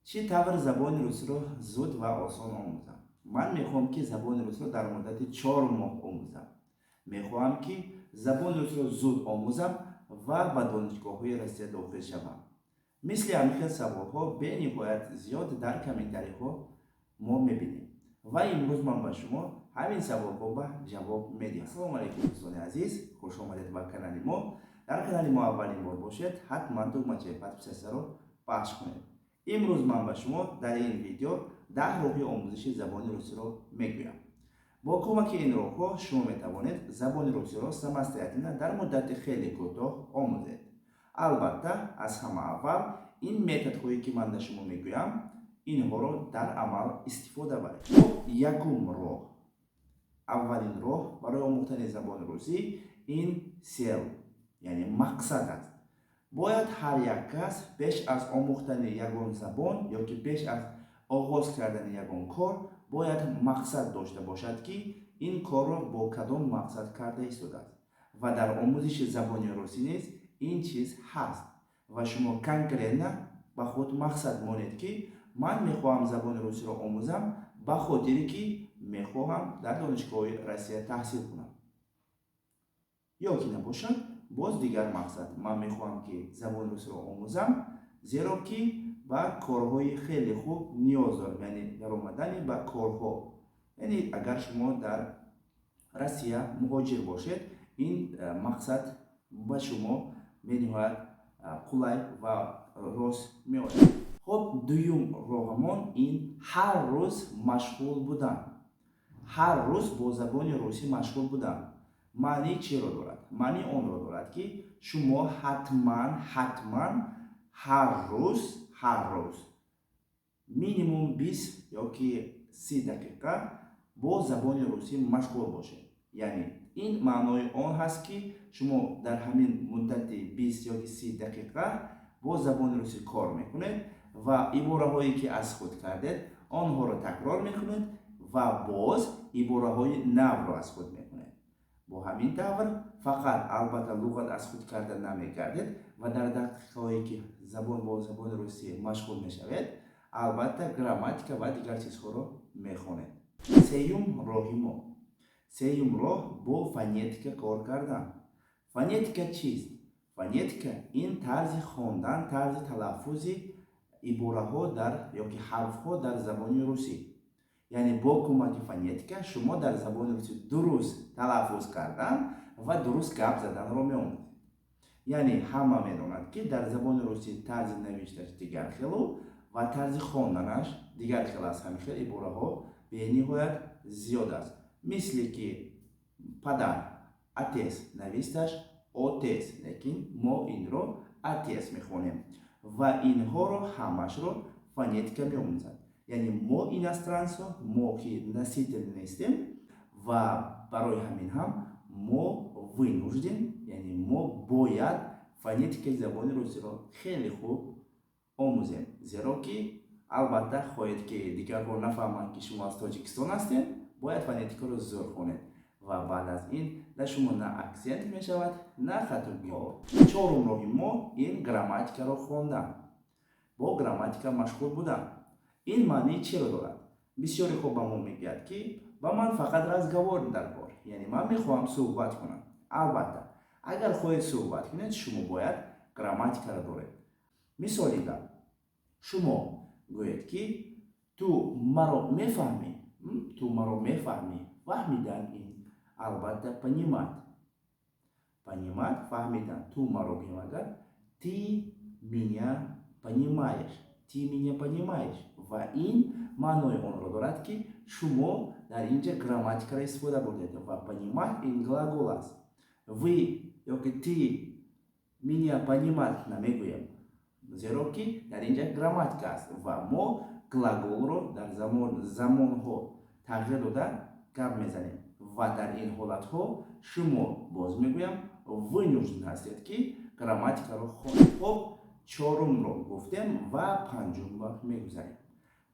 چی тавр забони русиро зуд ва осон омӯзам? Ман мехоҳам ки забони русиро дар муддати 4 моҳ омӯзам. Мехоҳам ки забони русиро зуд омӯзам ва ба донишгоҳҳои Россия дохил шавам. Мисли ҳамин хел саволҳо бениҳоят зиёд дар комментариҳо мо мебинем. Ва имрӯз ман ба шумо ҳамин саволҳо ба ҷавоб медиҳам. Ассалому алайкум дӯстони азиз, хуш омадед ба канали мо. Дар канали мо аввалин бор бошед, ҳатман тугмачаи подписатсияро пахш кунед. имрӯз ман ба шумо дар ин видео 10 роҳи омӯзиши забони русиро мегӯям. бо кӯмаки ин роҳҳо шумо метавонед забони русиро самостоятельно дар муддати хеле кӯтоҳ омӯзед. албатта аз ҳама аввал ин методҳое ки ман ба шумо мегӯям, инҳоро дар амал истифода баред. Якум роҳ, аввалин роҳ барои омӯхтани забони русӣ ин сел, яъне мақсад аст. бояд ҳар як кас пеш аз омӯхтани ягон забон ёки пеш аз оғоз кардани ягон кор бояд мақсад дошта бошад ки ин корро бо кадом мақсад карда истодааст. ва дар омӯзиши забони русӣ низ ин чиз ҳаст ва шумо конкретно ба худ мақсад монед ки ман мехоҳам забони русиро омӯзам ба хотире ки мехоҳам дар донишгоҳи Россия таҳсил кунам. ё ки набошад боз дигар мақсад, ман мехоҳам ки забони русиро омӯзам зеро ки ба корҳои хеле хуб ниёз дорам, яъне даромадани ба корҳо. яъне агар шумо дар Россия муҳоҷир бошед, ин мақсад ба шумо бениҳоят қулай ва рост меояд. хоб дуюм роҳамон ин ҳар рӯз машғул будан. ҳар рӯз бо забони русӣ машғул будан маъни чиро дорад? маъни онро дорад ки шумо ҳатман ҳар рӯз минимум 20 ёки 30 дақиқа бо забони русӣ машғул бошед. яъне ин маънои он ҳаст ки шумо дар ҳамин муддати 20 ёки 30 дақиқа бо забони русӣ кор мекунед ва ибораҳое ки аз худ кардед онҳоро такрор мекунед ва боз ибораҳои навро аз худ мекунед. бо ҳамин тавр фақат албатта луғат аз худ карда намегардед ва дар дақиқаҳое ки забон бо забони русӣ машғул мешавед, албатта грамматика ва дигар чизҳоро мехонед. сеюм роҳи мо. сеюм роҳ бо фонетика кор кардан. фонетика чист? фонетика ин тарзи хондан, тарзи талаффузи ибораҳо дар ёки ҳарфҳо дар забони русӣ. яъне бо кӯмаки фонетика шумо дар забони русӣ дуруст талаффуз кардан ва дуруст гап заданро меомӯзед. яъне ҳама медонад ки дар забони русӣ тарзи навишташ дигар хелу ва тарзи хонданаш дигар хел аст. ҳамин хел ибораҳо бениҳоят зиёд аст. мисле ки падар, атес нависташ отес, лекин мо инро атес мехонем ва инҳоро ҳамашро фонетика меомӯзад. яъне мо иностранцо, мо ки носитель нестем ва барои ҳамин ҳам мо вынужден, яъне мо бояд фонетикаи забони русиро хеле хуб омӯзем. зеро ки албатта хоҳед ки дигарҳо нафаҳманд ки шумо аз Тоҷикистон ҳастед, бояд фонетикаро зур хонед ва баъд аз ин дар шумо на аксент мешавад, на хатогиҳо. чорум роҳи мо ин грамматикаро хондан. бо грамматика машғул будан. ин маънии чиро дорад? бисёри хуб ба мо мегӯяд ки ба ман фақат разговор дар кор, яъне ман мехоҳам суҳбат кунам. албатта агар хоҳед суҳбат кунед, шумо бояд грамматикаро доред. мисоли гап, шумо гӯед ки ту маро мефаҳмӣ? ту маро мефаҳмӣ? фаҳмидан ин албатта понимать. понимать фаҳмидан. ту маро мегӯяд ты меня понимаешь. ты меня понимаешь. ва ин маънои онро дорад ки шумо дар инҷа грамматикаро истифода бурдед ва понимать ин глагол аст. вы ёки ты меня понимать намегӯем, зеро ки дар инҷа грамматика аст ва мо глаголро дар замонҳо тағйир дода гап мезанем ва дар ин ҳолатҳо шумо боз мегӯям вынужден ҳастед ки грамматикаро хонед. хоб чорумро гуфтем ва панҷумро мегузарем.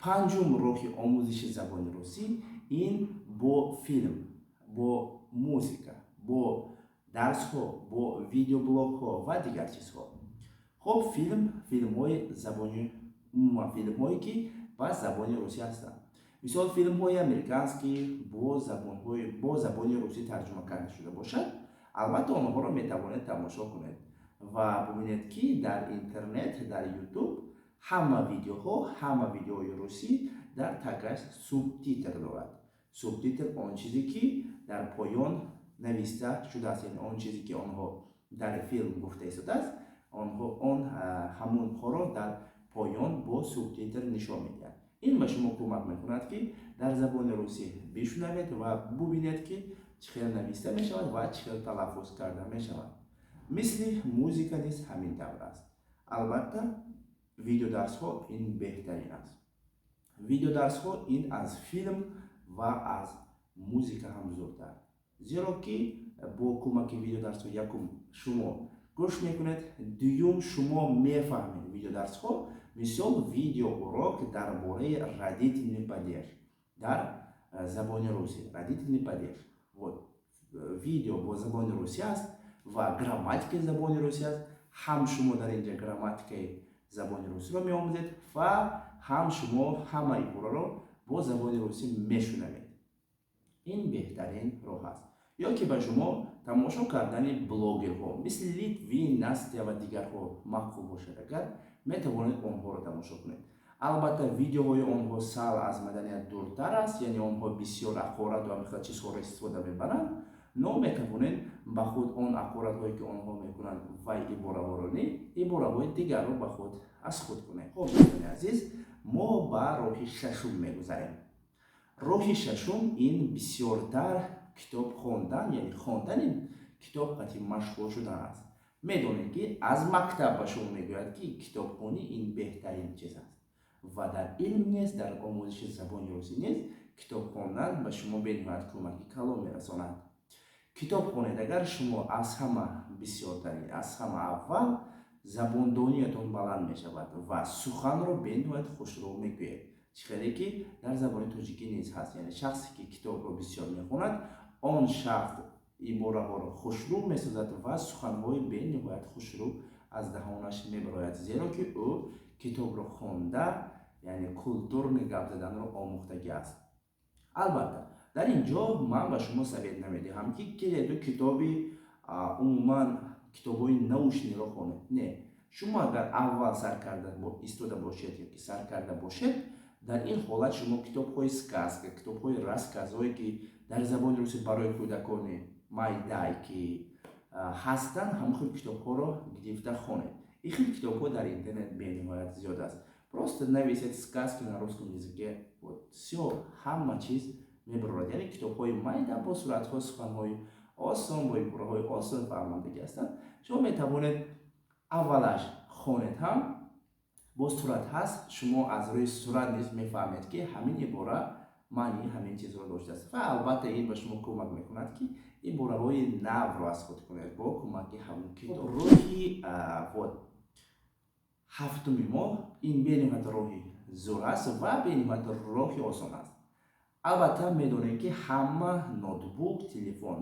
панҷум роҳи омӯзиши забони русӣ ин бо филм, бо музика, бо дарсҳо, бо видеоблогҳо ва дигар чизҳо. хоб филмҳои забони умуман филмҳое ки ба забони русӣ ҳастанд. мисол филмҳои американскӣ бо забони русӣ тарҷума карда шуда бошад, албатта онҳоро метавонед тамошо кунед ва бубинед ки дар интернет, дар ютуб ҳама видеоҳои русӣ дар тагаш субтитр дорад. Субтитр он чизе ки дар поён нависта шудааст, яъне он чизе ки онҳо дар филм гуфта истодааст, он ҳамонҳоро дар поён бо субтитр нишон медиҳад. ин ба шумо кӯмак мекунад ки дар забони русӣ бишунавед ва бубинед ки чӣ хел нависта мешавад ва чӣ хел талаффуз карда мешавад. мисли музика низ ҳамин тавр аст. албатта видеодарсҳо ин беҳтарин аст. видеодарсҳо ин аз филм ва аз музика ҳам зудтар, зеро ки бо кӯмаки видеодарсҳо якум шумо гӯш мекунед, дуюм шумо мефаҳмед видеодарсҳо. мисол видеоурок дар бораи родительный падеж дар забони русӣ. родительный падеж видео бо забони русӣ аст ва грамматикаи забони русӣ аст. ҳам шумо дар инҷа грамматикаи забони русиро меомӯзед ва ҳам шумо ҳамаи ибораро бо забони русӣ мешунавед. ин беҳтарин роҳ аст. ё ки ба шумо тамошо кардани блогерҳо мисли Литвин, Настя ва дигарҳо маъқул бошад, агар метавонед онҳоро тамошо кунед. албатта видеоҳои онҳо сал аз маданият дуртар аст, яъне онҳо бисёр ақорат ва михел чизҳоро истифода мебаранд, но метавонед ба худ он ақоратҳое ки онҳо мекунанд ва ибораҳои дигарро ба худ аз худ кунед. хоб дӯстони азиз, мо ба роҳи шашум мегузарем. роҳи шашум ин бисёртар китоб хондан, яъне хондани китоб қати машғул шудан аст. медонед ки аз мактаб ба шумо мегӯяд ки китобхонӣ ин беҳтарин чиз аст ва дар илм низ, дар омӯзиши забони русӣ низ китоб хондан ба шумо бениҳоят кӯмаки калон мерасонад. китоб хонед, агар шумо аз ҳама бисёртарин, аз ҳама аввал забондониятон баланд мешавад ва суханро бениҳоят хушрӯ мегӯед. чӣ хеле ки дар забони тоҷикӣ низ ҳаст, яъне шахсе ки китобро бисёр мехонад, он шахс ибораҳоро хушрӯ месозад ва суханҳои бениҳоят хушрӯ аз даҳонаш мебарояд, зеро ки ӯ китобро хонда, яъне културни гап заданро омӯхтагиаст. албатта дар ин ҷо ман ба шумо совет намедиҳам ки киледу китоби умуман китобҳои наушниро хонед. не, шумо агар аввал сар карда истода бошед ё ки сар карда бошед, дар ин ҳолат шумо китобҳои сказка, китобҳои расказҳое ки дар забони русӣ барои кӯдакони майдай ки ҳастанд, ҳамон хел китобҳоро гирифта хонед. ин хел китобҳо дар интернет бениҳоят зиёд аст. просто нависед сказки на русском языке, всё, ҳама чиз мебарорад. яъне китобҳои майда бо суратҳои суханҳои осон, бо ибораҳои осон фаҳмандагӣ ҳастанд. шумо метавонед аввалаш хонед ҳам бо сурат ҳаст, шумо аз рӯи сурат низ мефаҳмед ки ҳамин ибора маънии ҳамин чизро доштааст ва албатта ин ба шумо кӯмак мекунад ки ибораҳои навро аз худ кунед бо кӯмаки ҳамин китоб. роҳи ҳафтуми мо ин бениҳоят роҳи зӯр аст ва бениҳоят роҳи осон аст. албатта медонед ки ҳама ноутбук, телефон,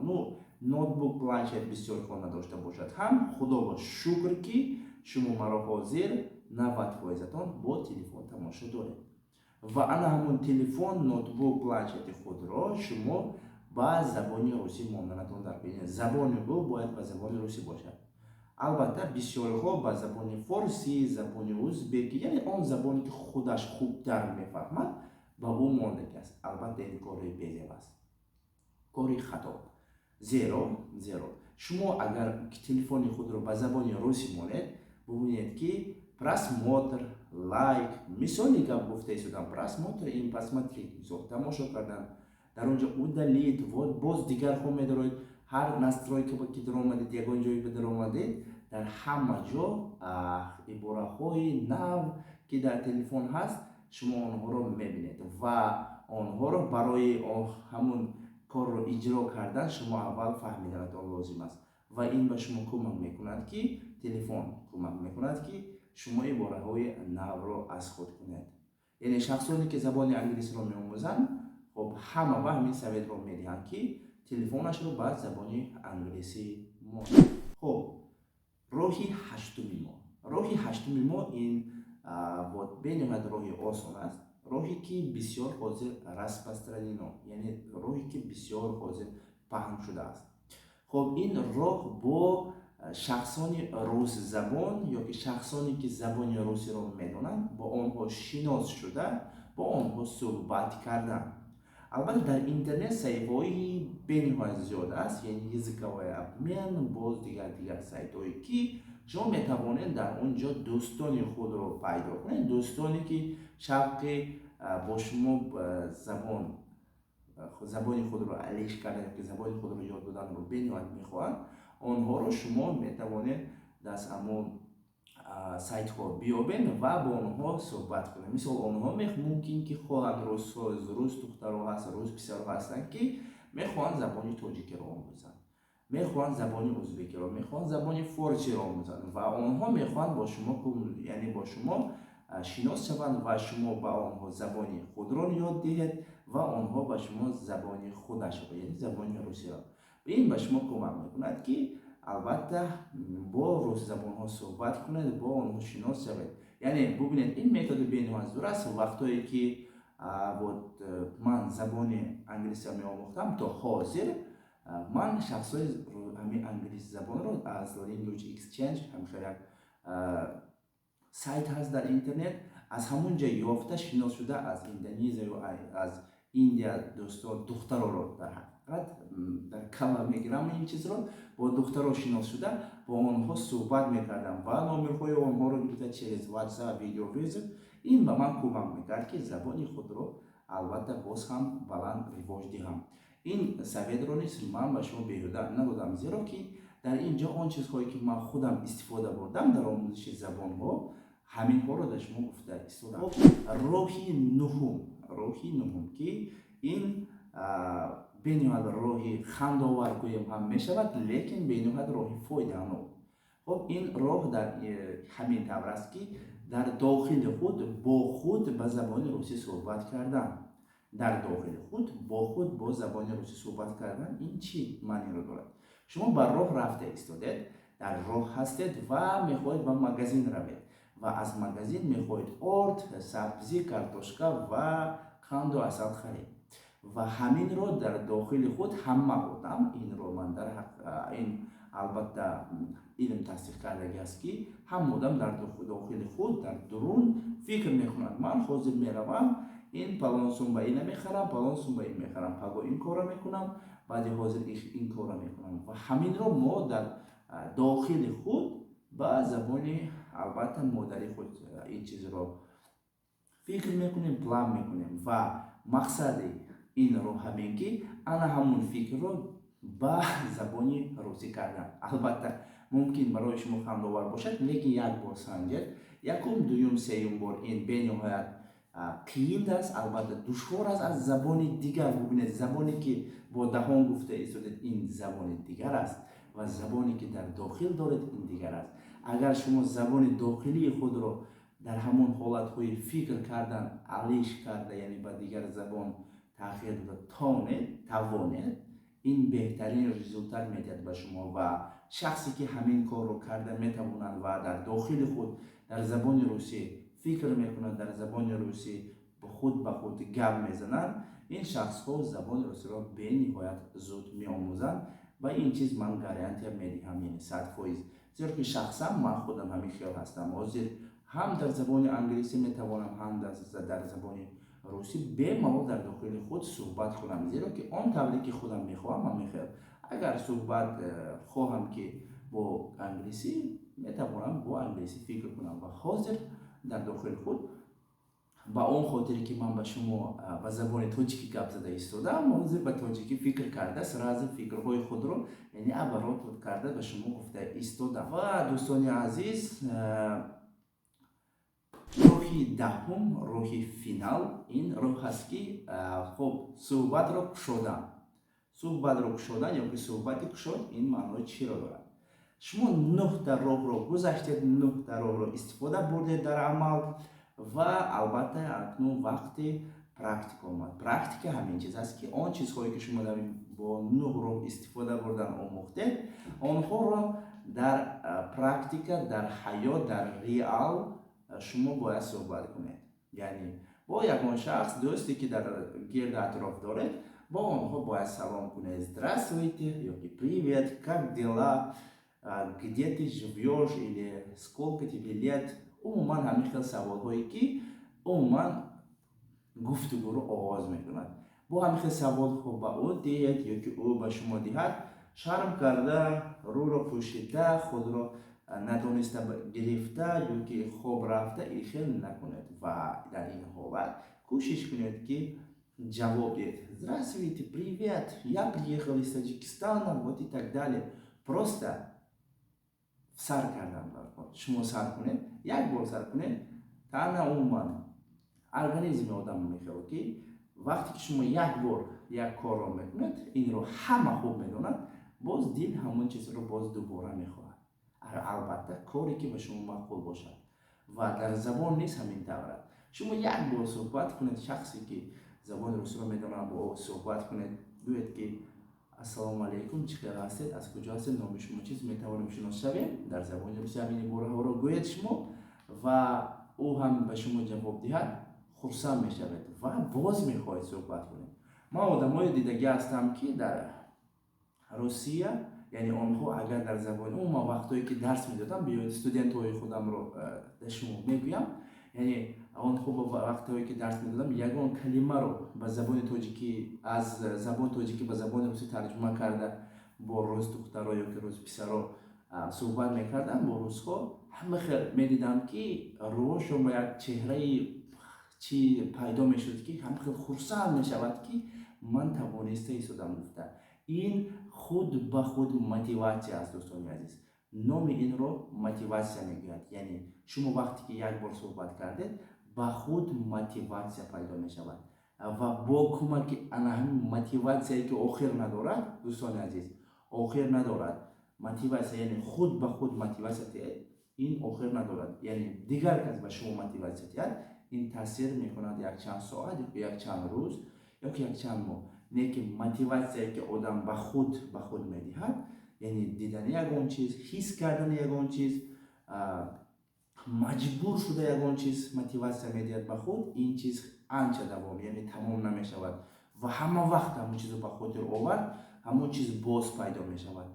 ноутбук, планшет бисёр кор надошта бошад ҳам худо ба шукр ки шумо маро ҳозир 90%-тон бо телефон тамошо доред ва ана ҳамон телефон, ноутбук, планшети худро шумо ба забони русӣ монданатон дар бинед. забони ӯ бояд ба забони русӣ бошад. албатта бисёриҳо ба забони форсӣ, забони узбекӣ, яъне он забоне ки худаш хубтар мефаҳмад, ба ӯ мондагӣ аст. албатта ин кори безеб аст, кори хато. зеро шумо агар телефони худро ба забони русӣ монед, бубинед ки просмотр, лайк, мисоли гап гуфта истодам, просмотр, ин посмотреть, мисол тамошо кардан, дар он ҷо удалит, боз дигарҳо медороед, ҳар настройка ки даромадед, ягон ҷое ки даромадед, дар ҳама ҷо ибораҳои нав ки дар телефон ҳаст, шумо онҳоро мебинед ва онҳоро барои ҳамон корро иҷро кардан шумо аввал фаҳмиданатон лозим аст ва ин ба шумо кӯмак мекунад ки телефон кӯмак мекунад ки шумо ибораҳои навро аз худ кунед. яъне шахсоне ки забони англисиро меомӯзанд, хоб ҳама ба ҳамин советро медиҳанд ки телефонашро ба забони англисӣ монад. хоб роҳи ҳаштуми мо ин вот бениҳоят роҳи осон аст, роҳе ки бисёр ҳозир распространено, яъне роҳе ки бисёр ҳозир паҳн шудааст. хоб ин роҳ бо шахсони русзабон ёки шахсоне ки забони русиро медонанд, бо онҳо шинос шуда, бо онҳо суҳбат кардан. албатта дар интернет сайтҳои бениҳоят зиёд аст, яъне языковой обмен, боз дигар сайтҳое ки шумо метавонед дар он ҷо дӯстони худро пайдо кунед, дӯстоне ки шавқи бо шумо забони худро алиш кардан ёки забони худро ёд доданро бениҳоят мехоҳанд, онҳоро шумо метавонед дар ҳамон сайтҳо биёбед ва бо онҳо суҳбат кунед. мисол онҳо мумкин ки хоҳанд рус духтаро ҳаст, рус писаро ҳастанд ки мехоҳанд забони тоҷикиро омӯзанд, мехоҳанд забони ӯзбекиро, мехоҳанд забони форсиро омӯзанд ва онҳо мехоҳанд бо шумо, яъне бо шумо шинос шаванд ва шумо ба онҳо забони худро ёд диҳед ва онҳо ба шумо забони худашро, яъне забони русиро. ин ба шумо кӯмак мекунад ки албатта бо русзабонҳо суҳбат кунед, бо онҳо шинос шавед. яъне бубинед, ин методи бениҳоят зур аст. вақтое ки ман забони англисиро меомӯхтам, то ҳозир ман шахсои ҳамин англиси забонро аз Language Exchange, ҳамеша як сайт ҳаст дар интернет, аз ҳамон ҷо ёфта шинос шуда, аз Индонезия ё аз Индия дӯстон духтароро дар ҳақиқат дар калам мегирам, ин чизро бо духтаро шинос шуда, бо онҳо суҳбат мекардам ва номерҳои онҳоро гирифта через WhatsApp, видеовизит. ин ба ман кӯмак мекард ки забони худро албатта боз ҳам баланд ривоҷ диҳам. ин советро низ ман ба шумо беҳуда надодам, зеро ки дар ин ҷо он чизҳое ки ман худам истифода бурдам дар омӯзиши забонҳо, ҳаминҳоро дар шумо гуфта истодам. роҳи нуҳум ки ин бениҳоят роҳи хандовар гӯем ҳам мешавад, лекин бениҳоят роҳи фоиданок. хоб ин роҳ дар ҳамин тавр аст ки дар дохили худ бо худ ба забони русӣ суҳбат кардан. дар дохили худ бо худ бо забони русӣ суҳбат кардан, ин чӣ маъниро дорад? шумо ба роҳ рафта истодед, дар роҳ ҳастед ва мехоҳед ба магазин равед ва аз магазин мехоҳед орд, сабзӣ, картошка ва қанду асал харед ва ҳаминро дар дохили худ ҳама одам, инро ман дар ин албатта илм тасдиқ кардаги аст ки ҳама одам дар дохили худ дар дурун фикр мекунад, ман ҳозир меравам, ин палон сумба ина мехарам, палон сумба ин мехарам, паго ин кора мекунам, баъди ҳозир ин кора мекунам ва ҳаминро мо дар дохили худ ба забони албатта модари худ ин чизро фикр мекунем, план мекунем ва мақсади ин роҳ ҳамин ки ана ҳамон фикрро ба забони русӣ кардан. албатта мумкин барои шумо хандовар бошад, лекин як бор санҷед, якум, дуюм, сеюм бор ин бениҳоят қиин аст, албатта душвор аст аз забони дигар. бубинед, забоне ки бо даҳон гуфта истодед, ин забони дигар аст ва забоне ки дар дохил доред, ин дигар аст. агар шумо забони дохилии худро дар ҳамон ҳолатҳои фикр кардан алиш карда, яъне ба дигар забон тағйир дода тавонед, ин беҳтарин результат медиҳад ба шумо ва шахсе ки ҳамин корро карда метавонад ва дар дохили худ дар забони русӣ фикр мекунад, дар забони русӣ худ ба худ гап мезанад, ин шахсҳо забони русиро бениҳоят зуд меомӯзанд ва ин чиз ман гарантия медиҳам, яъне 100%. зеро ки шахсан ман худам ҳамин хел ҳастам, ҳозир ҳам дар забони англисӣ метавонам, ҳам дар забони русӣ бемалол дар дохили худ суҳбат кунам, зеро ки он тавре ки худам мехоҳам ҳамин хел. агар суҳбат хоҳам ки бо англисӣ, метавонам бо англисӣ фикр кунам ва ҳозир дар дохили худ ба он хотире ки ман ба шумо ба забони тоҷикӣ гап зада истодам, ҳозир ба тоҷикӣ фикр карда сразу фикрҳои худро, яъне абарот карда ба шумо гуфта истодам. ва дӯстони азиз, роҳи даҳум, роҳи финал, ин роҳ ҳаст ки хоб суҳбатро кушодан ёки суҳбати кушод, ин маънои чиро дорад? шумо 9 роҳро гузаштед, 9 роҳро истифода бурдед дар амал ва албатта акнун вақти практика омад. практика ҳамин чиз аст ки он чизҳое ки шумо бо 9 роҳ истифода бурдан омӯхтед, онҳоро дар практика, дар ҳаёт, дар реал شما باید صحبت کنید. یعنی با یکان شخص دوستی که در گرد اطراف دارید با آنها باید سلام کنید. Здравствуйте, yoki привет, как дела, где ты живешь или сколько тебе лет. عموما همین خیلی سوال هایی که عموما گفتگو رو آغاز میکنند. با همین خیلی سوال خوب با او دید یا که او به شما دهد شرم کرده رو پوشیده خود رو ندانسته گرفته یا که خوب رفته ایخیل نکنید و در این حالت کوشش کنید که جواب دید. Здравствуйте, привет, я приехал из Таджикистана, вот и так далее. Просто سر کردم برخورد. شما سر کنید، یک بار سر کنید تا عموما ارگانیزم آدم میخواد که وقتی که شما یک بار یک کار رو میکنید این رو همه خوب میدونند باز دل همون چیز رو باز دوباره میخواهد. البته کاری که به شما معقول باشد و در زبان نیست همین طوره. شما یک بار صحبت کنید شخصی که زبان روسی رو میدونن با او صحبت کنید گوید که السلام علیکم چطور هستید از کجا هستید نام شما چیست میتوانیم شناسیم در زبان روسی همین بارها رو گوید شما و او هم به شما جواب دهد خرسند میشود و باز میخواهید صحبت کنید. ما آدمای دیدگی هستم که در روسیه یعنی آنها اگر در زبان ما وقتی که درس میدادم بیاید استودنت های خودم رو در شما میگویم یعنی آنها وقتی که درس میدادم یگان کلمه رو به زبان تاجیکی از زبان تاجیکی به زبان روسی ترجمه کرده با روز دخترها یا که روز پسرها صحبت میکردم با روزها همه خیلی میدیدم که روشم و یک چهره چی پیدا میشد که هم خیلی خرسند میشود که من توانسته ایستادم گفته. این خود به خود موتیواسیون است دوستان عزیز. نام این رو موتیواسیون میگوید. یعنی شما وقتی که یک بار صحبت کردید به خود موتیواسیون پیدا میشود و با کمک همین موتیواسیونی که آخر ندارد دوستان عزیز آخر ندارد موتیواسیون یعنی خود به خود موتیواسیون این آخر ندارد یعنی دیگر کس به شما موتیواسیون این تاثیر میکند یک چند ساعت یا یک چند روز یا یک چند ماه نه که موتیواسیونی که آدم به خود میدهد یعنی دیدن یگان چیز حس کردن یگان چیز مجبور شده یگان چیز موتیواسیون میدهد به خود این چیز آنچه دوام یعنی تمام نمیشود و همه وقت همون چیز رو به خاطر آورد همون چیز باز پیدا میشود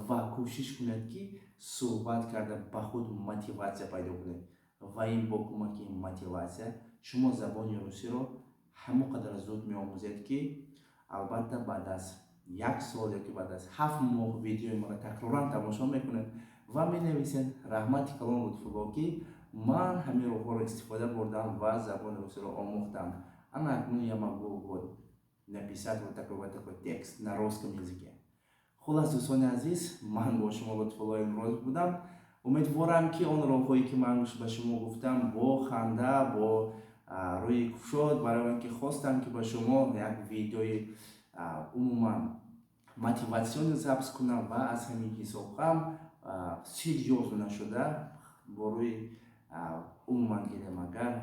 و کوشش کنید که صحبت کرده به خود موتیواسیون پیدا کنید و این با کمک این موتیواسیون شما زبان روسی رو همونقدر زود میآموزید که البته بعد از یک سال یا که بعد از 7 ماه ویدیوی ما را تکرارا تماشا میکنید و می نویسید رحمت کلام لطفالله که من همین رو استفاده بردم و زبان روسی رو آموختم. Она я могу вот написать вот такой текст на русском языке. خلاص دوستان عزیز من با شما لطفالله امروز بودم. امیدوارم که اون راههایی که من به شما گفتم با خنده با روی گشاد برای اینکه خواستم که با شما یک ویدیوی عموما موتیواسیون ضبط کنم و از همین حساب هم سریوز نشده با روی عموما گیرم اگر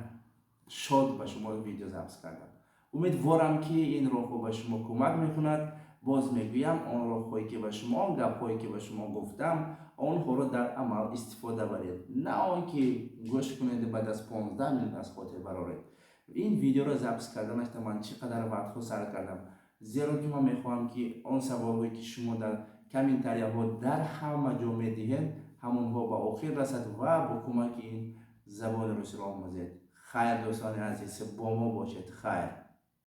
شاد با شما ویدیو ضبط کردم. امیدوارم که این راه به شما کمک میکند. باز میگویم آن راههایی که به شما آن گپ‌هایی که به شما گفتم آنها رو در عمل استفاده برید نه آنکه گوش کنید بعد از 15 منوت از خاطر برارید. این ویدیو رو ضبط کردنش من چقدر وقت سر کردم زیرا که من میخواهم که آن سوالهایی که شما در کامنتاری ها در همه جا میدهید همونها به آخر رسد و با کمک این زبان روسی را آموزید. خیر دوستان عزیز با ما باشید. خیر.